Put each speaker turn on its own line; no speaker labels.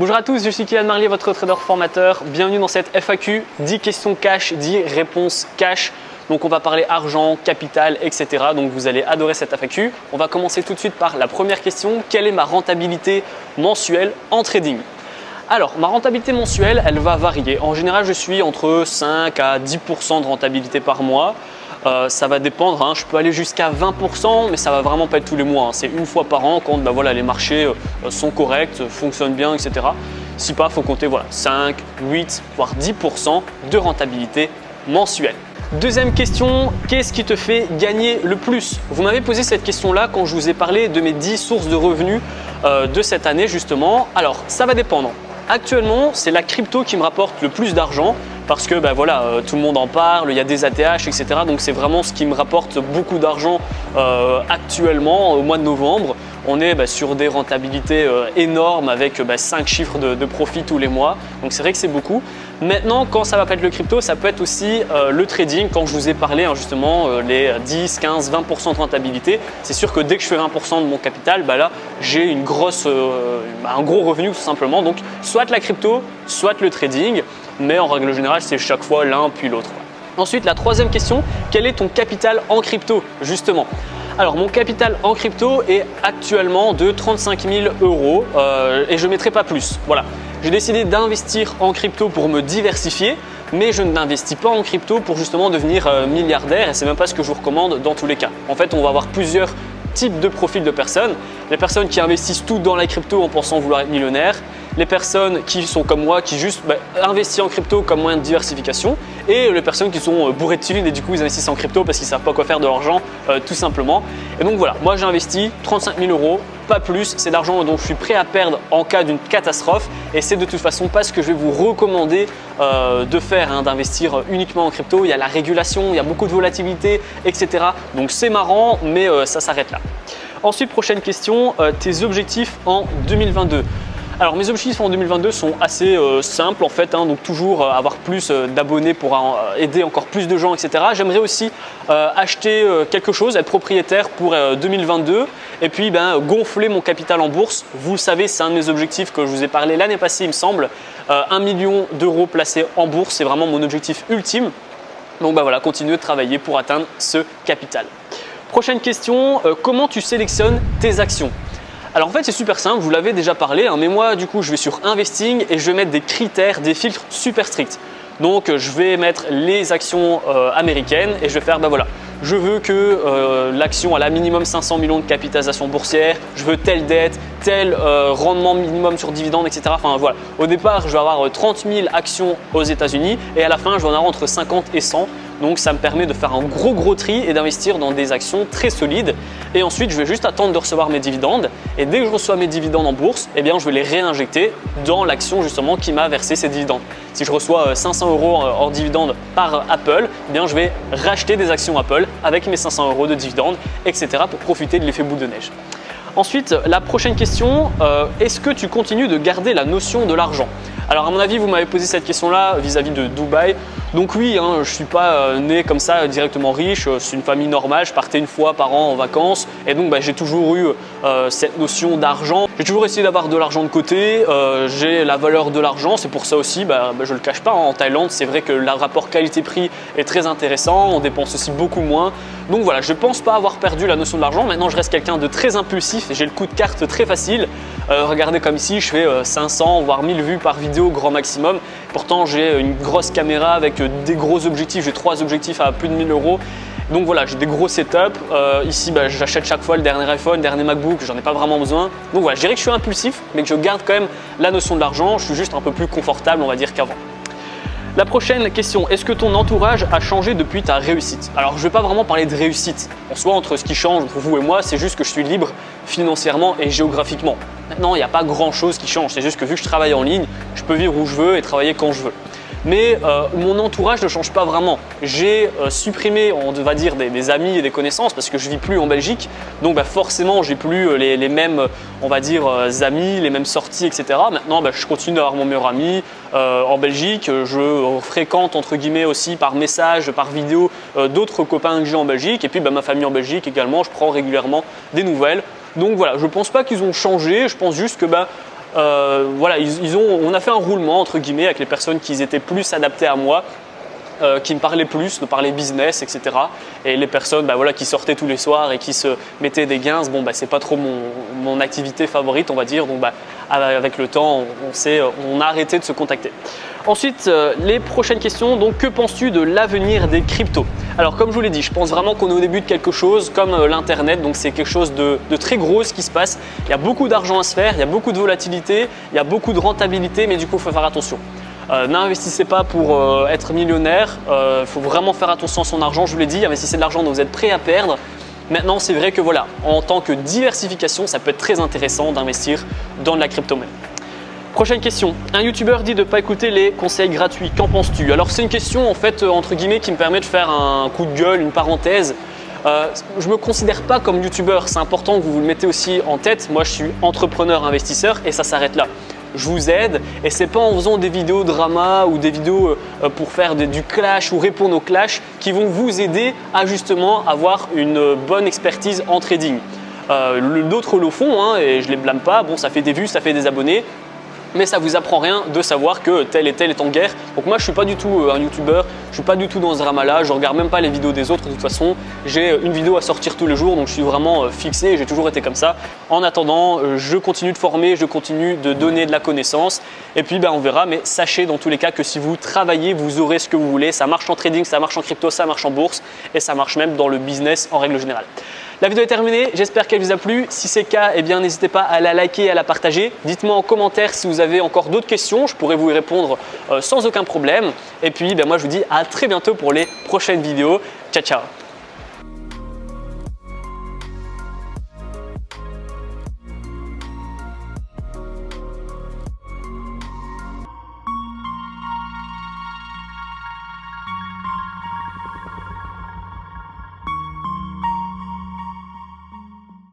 Bonjour à tous, je suis Kylian Marlier, votre trader formateur. Bienvenue dans cette FAQ, 10 questions cash, 10 réponses cash. Donc on va parler argent, capital, etc. Donc vous allez adorer cette FAQ. On va commencer tout de suite par la première question. Quelle est ma rentabilité mensuelle en trading? Alors, ma rentabilité mensuelle, elle va varier. En général, je suis entre 5 à 10% de rentabilité par mois. Ça va dépendre, hein. Je peux aller jusqu'à 20%, mais ça va vraiment pas être tous les mois, hein. C'est une fois par an quand voilà, les marchés sont corrects, fonctionnent bien, etc. Si pas, il faut compter voilà, 5, 8, voire 10% de rentabilité mensuelle. Deuxième question, qu'est-ce qui te fait gagner le plus? Vous m'avez posé cette question-là quand je vous ai parlé de mes 10 sources de revenus de cette année justement. Alors, ça va dépendre. Actuellement, c'est la crypto qui me rapporte le plus d'argent parce que voilà, tout le monde en parle, il y a des ATH, etc. Donc c'est vraiment ce qui me rapporte beaucoup d'argent actuellement au mois de novembre. On est sur des rentabilités énormes avec 5 chiffres de profit tous les mois. Donc c'est vrai que c'est beaucoup. Maintenant, quand ça va pas être le crypto, ça peut être aussi le trading. Quand je vous ai parlé justement les 10, 15, 20% de rentabilité, c'est sûr que dès que je fais 20% de mon capital, là j'ai un gros revenu tout simplement. Donc soit la crypto, soit le trading. Mais en règle générale, c'est chaque fois l'un puis l'autre. Ensuite, la troisième question, quel est ton capital en crypto justement? Alors, mon capital en crypto est actuellement de 35 000 € et je ne mettrai pas plus. Voilà, j'ai décidé d'investir en crypto pour me diversifier, mais je n'investis pas en crypto pour justement devenir milliardaire et c'est même pas ce que je vous recommande dans tous les cas. En fait, on va avoir plusieurs types de profils de personnes. Les personnes qui investissent tout dans la crypto en pensant vouloir être millionnaire, les personnes qui sont comme moi, qui juste investissent en crypto comme moyen de diversification et les personnes qui sont bourrées de thunes et du coup ils investissent en crypto parce qu'ils ne savent pas quoi faire de leur argent tout simplement. Et donc voilà, moi j'ai investi 35 000 €, pas plus, c'est l'argent dont je suis prêt à perdre en cas d'une catastrophe et c'est de toute façon pas ce que je vais vous recommander de faire, d'investir uniquement en crypto. Il y a la régulation, il y a beaucoup de volatilité, etc. Donc c'est marrant, mais ça s'arrête là. Ensuite, prochaine question, tes objectifs en 2022. Alors mes objectifs en 2022 sont assez simples en fait, donc toujours avoir plus d'abonnés pour aider encore plus de gens, etc. J'aimerais aussi acheter quelque chose, être propriétaire pour 2022 et puis gonfler mon capital en bourse. Vous le savez, c'est un de mes objectifs que je vous ai parlé l'année passée il me semble. 1 million d'euros placés en bourse, c'est vraiment mon objectif ultime. Donc voilà, continuer de travailler pour atteindre ce capital. Prochaine question, comment tu sélectionnes tes actions? Alors en fait c'est super simple, vous l'avez déjà parlé, mais moi du coup je vais sur Investing et je vais mettre des critères, des filtres super stricts. Donc je vais mettre les actions américaines et je vais faire voilà, je veux que l'action a minimum 500 millions de capitalisation boursière, je veux telle dette, tel rendement minimum sur dividende, etc. Enfin voilà, au départ je vais avoir 30 000 actions aux États-Unis et à la fin je vais en avoir entre 50 et 100. Donc ça me permet de faire un gros tri et d'investir dans des actions très solides. Et ensuite, je vais juste attendre de recevoir mes dividendes. Et dès que je reçois mes dividendes en bourse, je vais les réinjecter dans l'action justement qui m'a versé ces dividendes. Si je reçois 500 € en dividendes par Apple, je vais racheter des actions Apple avec mes 500 € de dividendes, etc. pour profiter de l'effet boule de neige. Ensuite, la prochaine question, est-ce que tu continues de garder la notion de l'argent? Alors à mon avis, vous m'avez posé cette question-là vis-à-vis de Dubaï. Donc oui, je ne suis pas né comme ça directement riche, c'est une famille normale, je partais une fois par an en vacances et donc j'ai toujours eu cette notion d'argent. J'ai toujours essayé d'avoir de l'argent de côté, j'ai la valeur de l'argent, c'est pour ça aussi, je ne le cache pas, en Thaïlande c'est vrai que le rapport qualité-prix est très intéressant, on dépense aussi beaucoup moins. Donc voilà, je ne pense pas avoir perdu la notion de l'argent. Maintenant je reste quelqu'un de très impulsif, j'ai le coup de carte très facile. Regardez comme ici, je fais 500 voire 1000 vues par vidéo grand maximum. Pourtant j'ai une grosse caméra avec des gros objectifs, j'ai 3 objectifs à plus de 1000 €. Donc voilà, j'ai des gros setups. Ici, j'achète chaque fois le dernier iPhone, le dernier MacBook, j'en ai pas vraiment besoin. Donc voilà, je dirais que je suis impulsif, mais que je garde quand même la notion de l'argent. Je suis juste un peu plus confortable, on va dire, qu'avant. La prochaine question, est-ce que ton entourage a changé depuis ta réussite? Alors je ne vais pas vraiment parler de réussite. En soi, entre ce qui change entre vous et moi, c'est juste que je suis libre financièrement et géographiquement. Maintenant, il n'y a pas grand-chose qui change. C'est juste que vu que je travaille en ligne, je peux vivre où je veux et travailler quand je veux. Mais mon entourage ne change pas vraiment. J'ai supprimé, on va dire, des amis et des connaissances parce que je ne vis plus en Belgique. Donc forcément, j'ai plus les mêmes, on va dire, amis, les mêmes sorties, etc. Maintenant, je continue d'avoir mon meilleur ami en Belgique. Je fréquente, entre guillemets, aussi par message, par vidéo, d'autres copains que j'ai en Belgique. Et puis ma famille en Belgique également, je prends régulièrement des nouvelles. Donc voilà, je ne pense pas qu'ils ont changé. Je pense juste que voilà, on a fait un roulement entre guillemets avec les personnes qui étaient plus adaptées à moi, qui me parlaient plus, me parlaient business, etc. Et les personnes voilà, qui sortaient tous les soirs et qui se mettaient des gains, bon, c'est pas trop mon activité favorite, on va dire. Donc avec le temps, on a arrêté de se contacter. Ensuite, les prochaines questions. Donc, que penses-tu de l'avenir des cryptos? Alors, comme je vous l'ai dit, je pense vraiment qu'on est au début de quelque chose comme l'Internet. Donc, c'est quelque chose de très gros ce qui se passe. Il y a beaucoup d'argent à se faire, il y a beaucoup de volatilité, il y a beaucoup de rentabilité, mais du coup, il faut faire attention. N'investissez pas pour être millionnaire, il faut vraiment faire attention à son argent, je vous l'ai dit, investissez de l'argent dont vous êtes prêt à perdre. Maintenant, c'est vrai que voilà, en tant que diversification, ça peut être très intéressant d'investir dans de la crypto-monnaie. Prochaine question, un youtubeur dit de ne pas écouter les conseils gratuits, qu'en penses-tu? Alors c'est une question en fait entre guillemets qui me permet de faire un coup de gueule, une parenthèse. Je ne me considère pas comme youtubeur, c'est important que vous vous le mettez aussi en tête. Moi je suis entrepreneur, investisseur et ça s'arrête là. Je vous aide et c'est pas en faisant des vidéos drama ou des vidéos pour faire du clash ou répondre au clash qui vont vous aider à justement avoir une bonne expertise en trading. D'autres le font et je les blâme pas, bon ça fait des vues, ça fait des abonnés. Mais ça vous apprend rien de savoir que tel et tel est en guerre. Donc moi je suis pas du tout un youtubeur, je suis pas du tout dans ce drama là, je regarde même pas les vidéos des autres de toute façon. J'ai une vidéo à sortir tous les jours donc je suis vraiment fixé, j'ai toujours été comme ça. En attendant, je continue de former, je continue de donner de la connaissance et puis on verra. Mais sachez dans tous les cas que si vous travaillez, vous aurez ce que vous voulez. Ça marche en trading, ça marche en crypto, ça marche en bourse et ça marche même dans le business en règle générale. La vidéo est terminée, j'espère qu'elle vous a plu. Si c'est le cas, n'hésitez pas à la liker et à la partager. Dites-moi en commentaire si vous avez encore d'autres questions, je pourrais vous y répondre sans aucun problème. Et puis moi je vous dis à très bientôt pour les prochaines vidéos. Ciao ciao.